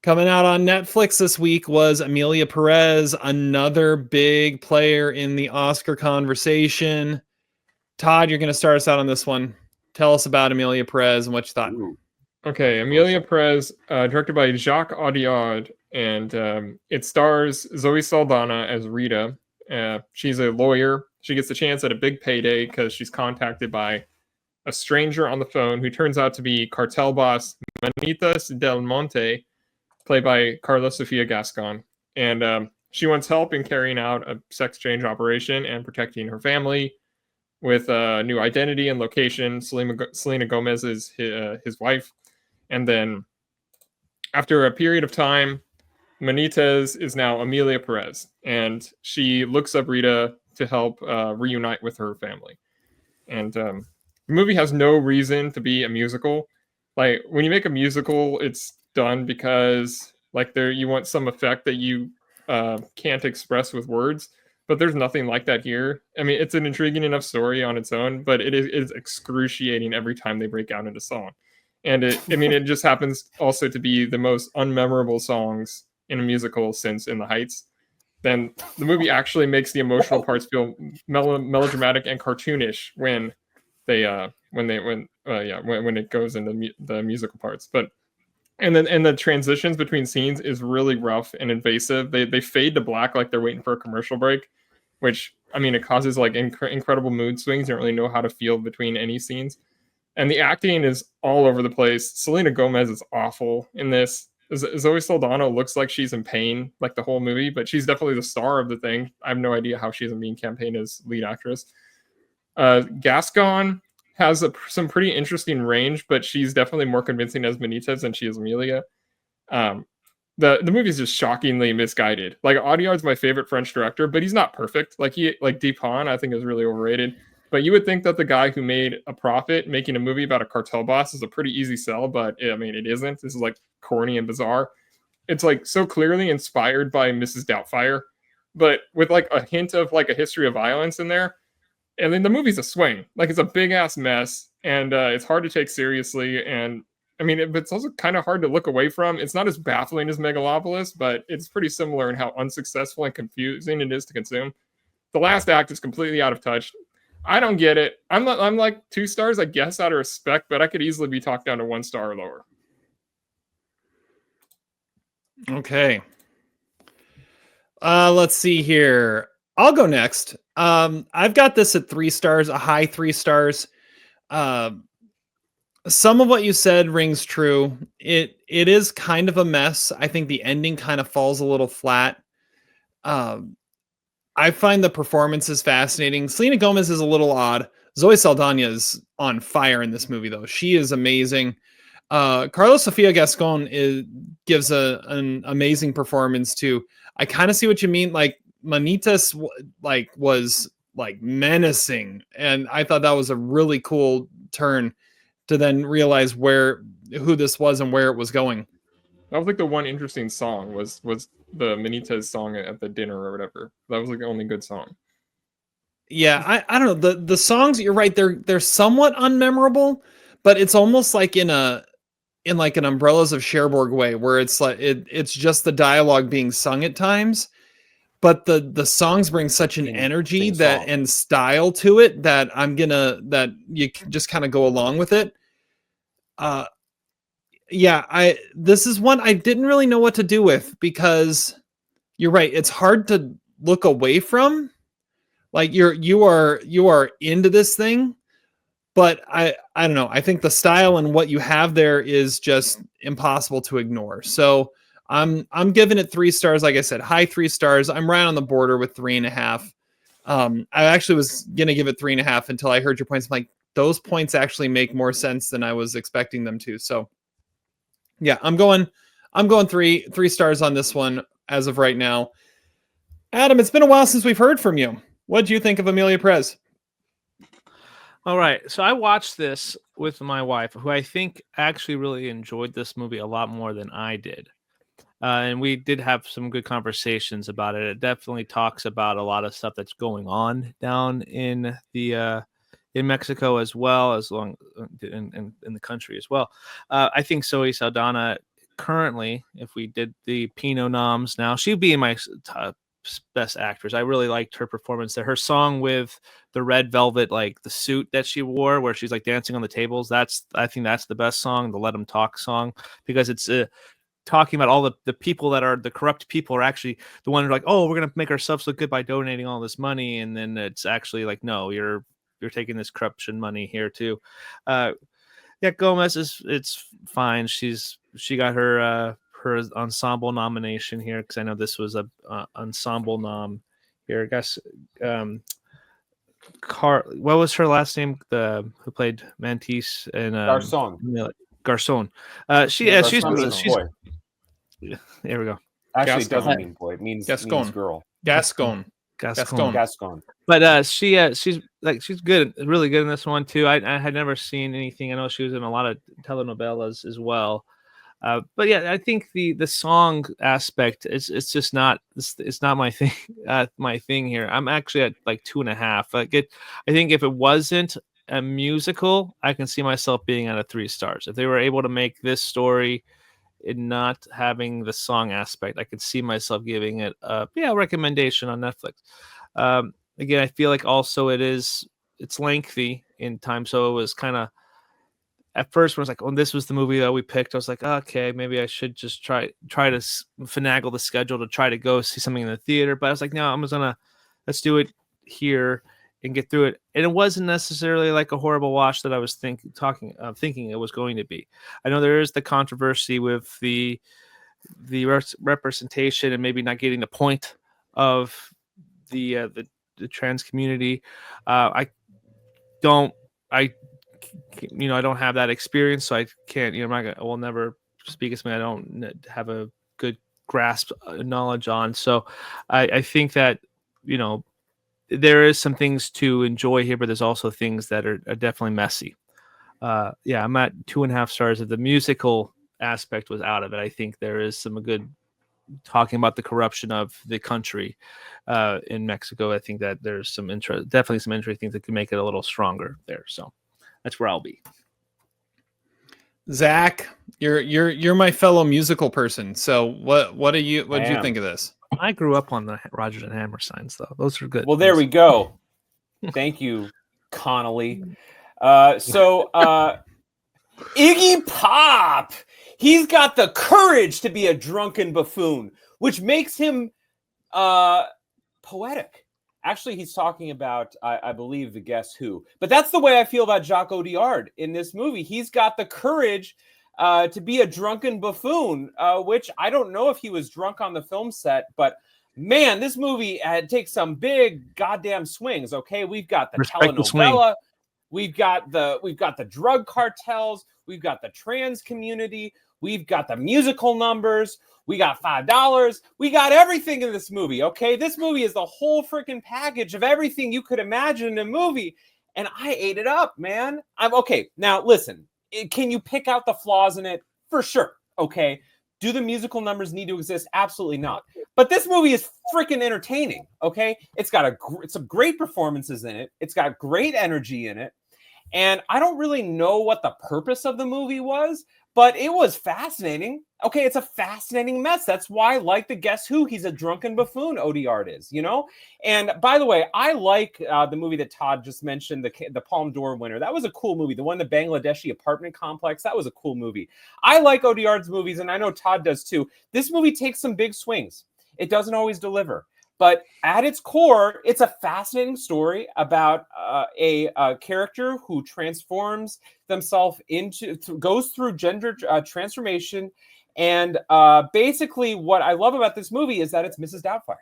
Coming out on Netflix this week was Emilia Perez, another big player in the Oscar conversation. Todd, you're going to start us out on this one. Tell us about Emilia Perez and what you thought. Okay, Emilia Perez, directed by Jacques Audiard, and it stars Zoe Saldana as Rita. She's a lawyer. She gets a chance at a big payday because she's contacted by a stranger on the phone who turns out to be cartel boss Manitas Del Monte, played by Karla Sofia Gascon. And she wants help in carrying out a sex change operation and protecting her family with a new identity and location. Selena Gomez is his wife. And then after a period of time, Manitas is now Emilia Perez, and she looks up Rita to help reunite with her family. And the movie has no reason to be a musical. Like, when you make a musical, it's done because you want some effect that you can't express with words. But there's nothing like that here. I mean, it's an intriguing enough story on its own, but it is excruciating every time they break out into song. And it just happens also to be the most unmemorable songs in a musical since In the Heights. Then the movie actually makes the emotional parts feel melodramatic and cartoonish when it goes into the musical parts. But and the transitions between scenes is really rough and invasive. They fade to black like they're waiting for a commercial break, which, I mean, it causes like incredible mood swings. You don't really know how to feel between any scenes. And the acting is all over the place. Selena Gomez is awful in this. Zoe Saldana looks like she's in pain like the whole movie, but she's definitely the star of the thing. I have no idea how she isn't being campaigned as lead actress. Gascon has some pretty interesting range, but she's definitely more convincing as Manitas than she is Emilia. The movie is just shockingly misguided. Like, Audiard's my favorite French director, but he's not perfect. Like Dupont, I think, is really overrated. But you would think that the guy who made a profit making a movie about a cartel boss is a pretty easy sell, but I mean, it isn't. This is like corny and bizarre. It's like so clearly inspired by Mrs. Doubtfire, but with like a hint of like a history of violence in there. And then the movie's a swing. Like, it's a big ass mess, and it's hard to take seriously. And I mean, it's also kind of hard to look away from. It's not as baffling as Megalopolis, but it's pretty similar in how unsuccessful and confusing it is to consume. The last act is completely out of touch. I don't get it. I'm like 2 stars, I guess, out of respect, but I could easily be talked down to 1 star or lower. Okay. Let's see here. I'll go next. I've got this at 3 stars, a high 3 stars. Some of what you said rings true. It is kind of a mess. I think the ending kind of falls a little flat. I find the performances fascinating. Selena Gomez is a little odd. Zoe Saldana is on fire in this movie, though. She is amazing. Karla Sofia Gascon gives an amazing performance too. I kind of see what you mean. Like, Manitas was like menacing, and I thought that was a really cool turn to then realize who this was and where it was going. That was like the one interesting song was the Manitas song at the dinner or whatever. That was like the only good song. Yeah, I don't know. The songs, you're right, they're somewhat unmemorable, but it's almost like in like an Umbrellas of Cherbourg way, where it's like it's just the dialogue being sung at times, but the songs bring such an energy and style to it that that you can just kind of go along with it. This is one I didn't really know what to do with, because you're right, it's hard to look away from. Like, you are into this thing, but I don't know. I think the style and what you have there is just impossible to ignore. So I'm giving it 3 stars. Like I said, high 3 stars. I'm right on the border with 3.5. I actually was gonna give it 3.5 until I heard your points. I'm like, those points actually make more sense than I was expecting them to. So yeah, I'm going 3 stars on this one as of right now. Adam, it's been a while since we've heard from you. What do you think of Emilia Perez? All right, so I watched this with my wife, who I think actually really enjoyed this movie a lot more than I did. And we did have some good conversations about it. It definitely talks about a lot of stuff that's going on down in the in Mexico, as well as in the country as well. I think Zoe Saldana currently, if we did the Pinot noms now, she'd be in my top best actress. I really liked her performance there. Her song with the red velvet, like the suit that she wore, where she's like dancing on the tables. I think that's the best song, the Let 'Em Talk song, because it's talking about all the people that are the corrupt people are actually the ones who are like, oh, we're gonna make ourselves look good by donating all this money, and then it's actually like, no, you're taking this corruption money here too. Yeah, Gomez it's fine. She got her ensemble nomination here, because I know this was a ensemble nom here. I guess what was her last name? The who played Mantis and Garcon. She's boy. There we go. Actually, it doesn't mean boy. It means girl. Gascon. But she's good, really good in this one too. I had never seen anything. I know she was in a lot of telenovelas as well. But yeah, I think the song aspect it's just not it's not my thing. My thing here. I'm actually at like 2.5. I think if it wasn't a musical, I can see myself being at a 3 stars. If they were able to make this story and not having the song aspect, I could see myself giving it a recommendation on Netflix. Again, I feel like also it's lengthy in time, so it was kind of at first when I was like, oh, this was the movie that we picked, I was like, okay, maybe I should just try to finagle the schedule to try to go see something in the theater. But I was like, no, let's do it here and get through it. And it wasn't necessarily like a horrible watch that I was thinking it was going to be. I know there is the controversy with the representation and maybe not getting the point of the trans community. I don't have that experience, so I can't. I will never speak as me. I don't have a good grasp knowledge on. So I think that there is some things to enjoy here, but there's also things that are definitely messy. I'm at 2.5 stars. If the musical aspect was out of it, I think there is some good talking about the corruption of the country in Mexico. I think that there's definitely some interesting things that could make it a little stronger there. So that's where I'll be. Zach, you're my fellow musical person. So what did you think of this? I grew up on the Rodgers and Hammersteins, though. Those are good. Well, there we go. Thank you, Connolly. Iggy Pop, he's got the courage to be a drunken buffoon, which makes him poetic. Actually, he's talking about, I believe, the Guess Who. But that's the way I feel about Jacques Audiard in this movie. He's got the courage to be a drunken buffoon, which I don't know if he was drunk on the film set, but man, this movie takes some big goddamn swings. Okay, we've got the telenovela, we've got the drug cartels, we've got the trans community, we've got the musical numbers, we got $5, we got everything in this movie. Okay, this movie is the whole freaking package of everything you could imagine in a movie, and I ate it up, man. I'm okay. Now listen. Can you pick out the flaws in it? For sure. Okay. Do the musical numbers need to exist? Absolutely not. But this movie is freaking entertaining. Okay. It's got some great performances in it. It's got great energy in it. And I don't really know what the purpose of the movie was, but it was fascinating. Okay, it's a fascinating mess. That's why, like the Guess Who, he's a drunken buffoon, Audiard is, And by the way, I like the movie that Todd just mentioned, the Palme d'Or winner. That was a cool movie. The one, the Bangladeshi apartment complex, that was a cool movie. I like Audiard's movies, and I know Todd does too. This movie takes some big swings. It doesn't always deliver. But at its core, it's a fascinating story about a character who transforms themselves goes through gender transformation. And basically what I love about this movie is that it's Mrs. Doubtfire.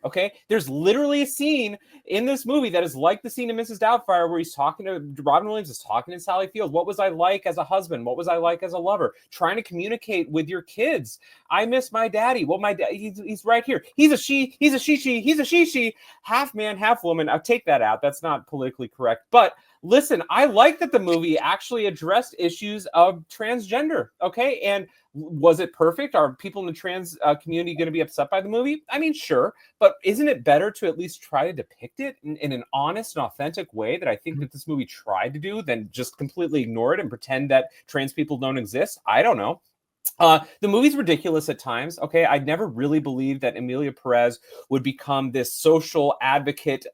Okay, there's literally a scene in this movie that is like the scene in Mrs. Doubtfire where he's talking to Robin Williams is talking to Sally Field. What was I like as a husband? What was I like as a lover? Trying to communicate with your kids. I miss my daddy. Well, my dad, he's right here. He's a she. He's a she. Half man, half woman. I'll take that out. That's not politically correct. But listen, I like that the movie actually addressed issues of transgender. Okay, and was it perfect? Are people in the trans community going to be upset by the movie? I mean, sure. But isn't it better to at least try to depict it in an honest and authentic way that I think that this movie tried to do than just completely ignore it and pretend that trans people don't exist? I don't know. The movie's ridiculous at times. Okay, I'd never really believed that Emilia Perez would become this social advocate,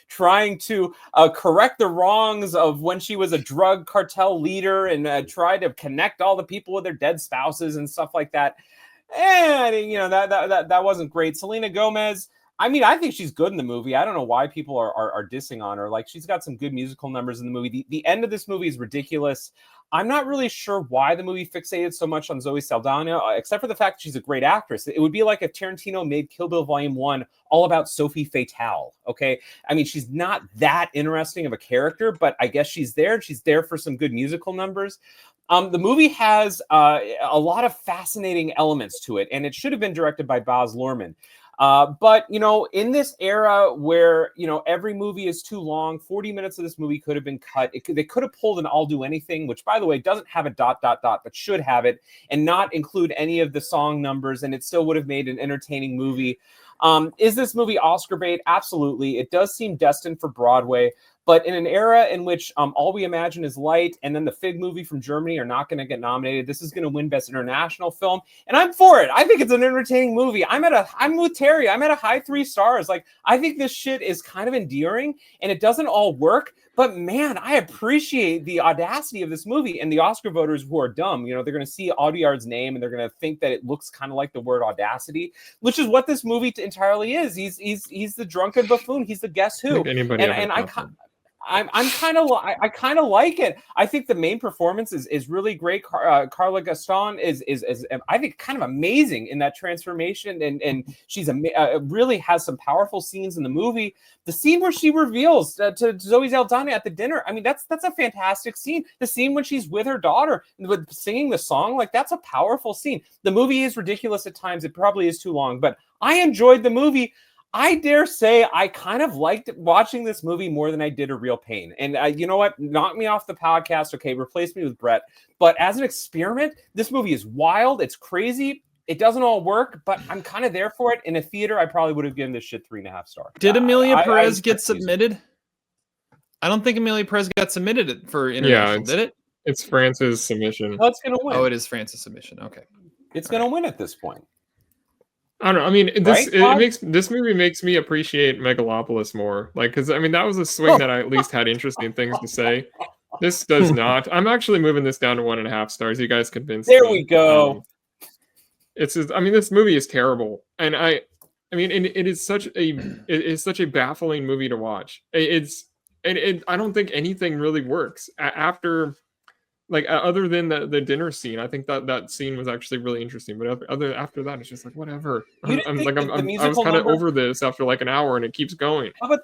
trying to correct the wrongs of when she was a drug cartel leader and try to connect all the people with their dead spouses and stuff like that. And that wasn't great. Selena Gomez. I mean, I think she's good in the movie. I don't know why people are dissing on her. Like, she's got some good musical numbers in the movie. The end of this movie is ridiculous. I'm not really sure why the movie fixated so much on Zoe Saldana, except for the fact that she's a great actress. It would be like if Tarantino made Kill Bill Volume 1 all about Sophie Fatale, okay? I mean, she's not that interesting of a character, but I guess she's there, and she's there for some good musical numbers. The movie has a lot of fascinating elements to it, and it should have been directed by Baz Luhrmann. But, in this era where, every movie is too long, 40 minutes of this movie could have been cut. They could have pulled an I'll Do Anything, which, by the way, doesn't have a ... but should have it, and not include any of the song numbers, and it still would have made an entertaining movie. Is this movie Oscar bait? Absolutely. It does seem destined for Broadway. But in an era in which All We Imagine Is Light and then the Fig movie from Germany are not going to get nominated, this is going to win Best International Film, and I'm for it. I think it's an entertaining movie. I'm with Terry. I'm at a high 3 stars. Like, I think this shit is kind of endearing, and it doesn't all work. But man, I appreciate the audacity of this movie, and the Oscar voters who are dumb, they're going to see Audiard's name and they're going to think that it looks kind of like the word audacity, which is what this movie entirely is. He's the drunken buffoon. He's the Guess Who. I kind of like it. I think the main performance is really great. Karla Gascon is I think kind of amazing in that transformation, and she's really has some powerful scenes in the movie. The scene where she reveals to Zoe Saldana at the dinner, I mean, that's a fantastic scene. The scene when she's with her daughter with singing the song, like, that's a powerful scene. The movie is ridiculous at times. It probably is too long, but I enjoyed the movie. I dare say I kind of liked watching this movie more than I did A Real Pain. And you know what? Knock me off the podcast. Okay, replace me with Brett. But as an experiment, this movie is wild. It's crazy. It doesn't all work, but I'm kind of there for it. In a theater, I probably would have given this shit 3.5 stars. Did Emilia Perez get submitted? I don't think Emilia Perez got submitted for international, did it? It's France's submission. Well, it's going to win. Oh, it is France's submission. Okay. It's going to win at this point. I don't know. I mean, this movie makes me appreciate Megalopolis more. Like, because I mean, that was a swing that I at least had interesting things to say. This does not. I'm actually moving this down to 1.5 stars. You guys convinced me. There we go. It's just, I mean, this movie is terrible, and I mean, it is such a baffling movie to watch. I don't think anything really works after. Like, other than the dinner scene, I think that scene was actually really interesting. But after that, it's just like, whatever. I was kind of over this after like an hour, and it keeps going. How about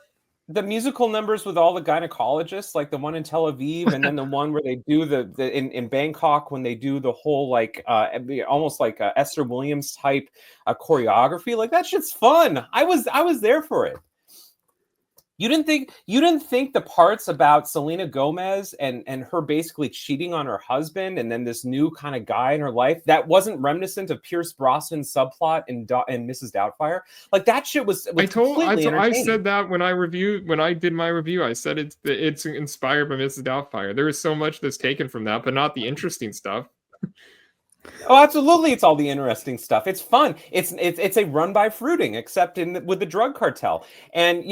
the musical numbers with all the gynecologists, like the one in Tel Aviv, and then the one where they do in Bangkok when they do the whole like almost like Esther Williams type choreography? Like, that shit's fun. I was there for it. You didn't think the parts about Selena Gomez and her basically cheating on her husband and then this new kind of guy in her life, that wasn't reminiscent of Pierce Brosnan's subplot in Mrs. Doubtfire? Like, that shit was I said that when I did my review. I said it's inspired by Mrs. Doubtfire. There is so much that's taken from that, but not the interesting stuff. Oh, absolutely! It's all the interesting stuff. It's fun. It's a run by fruiting, except with the drug cartel. And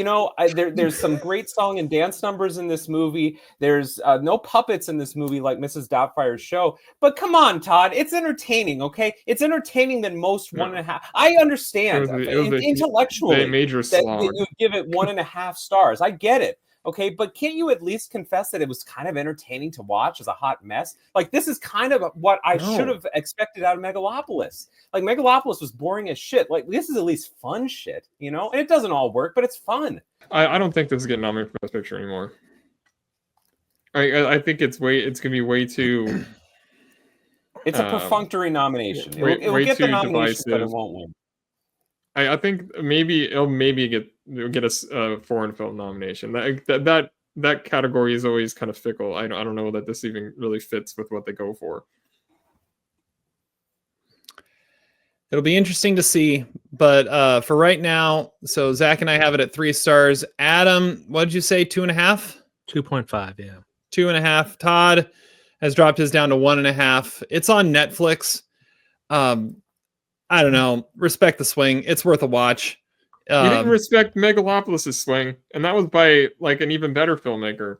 there's some great song and dance numbers in this movie. There's no puppets in this movie like Mrs. Doubtfire's show. But come on, Todd, it's entertaining. Okay, it's entertaining than most 1.5. I understand intellectually that you give it 1.5 stars. I get it. Okay, but can't you at least confess that it was kind of entertaining to watch as a hot mess? Like, this is kind of what I should have expected out of Megalopolis. Like, Megalopolis was boring as shit. Like, this is at least fun shit, And it doesn't all work, but it's fun. I don't think this is getting nominated for Best Picture anymore. I think it's gonna be way too. It's a perfunctory nomination. It will get the nomination, but it won't win. I think maybe it'll get a foreign film nomination. That category is always kind of fickle. I don't know that this even really fits with what they go for. It'll be interesting to see, but for right now, so Zach and I have it at 3 stars. Adam, what did you say? 2.5? 2.5, yeah. 2.5. Todd has dropped his down to 1.5. It's on Netflix. I don't know. Respect the swing. It's worth a watch. You didn't respect Megalopolis' swing, and that was by like an even better filmmaker.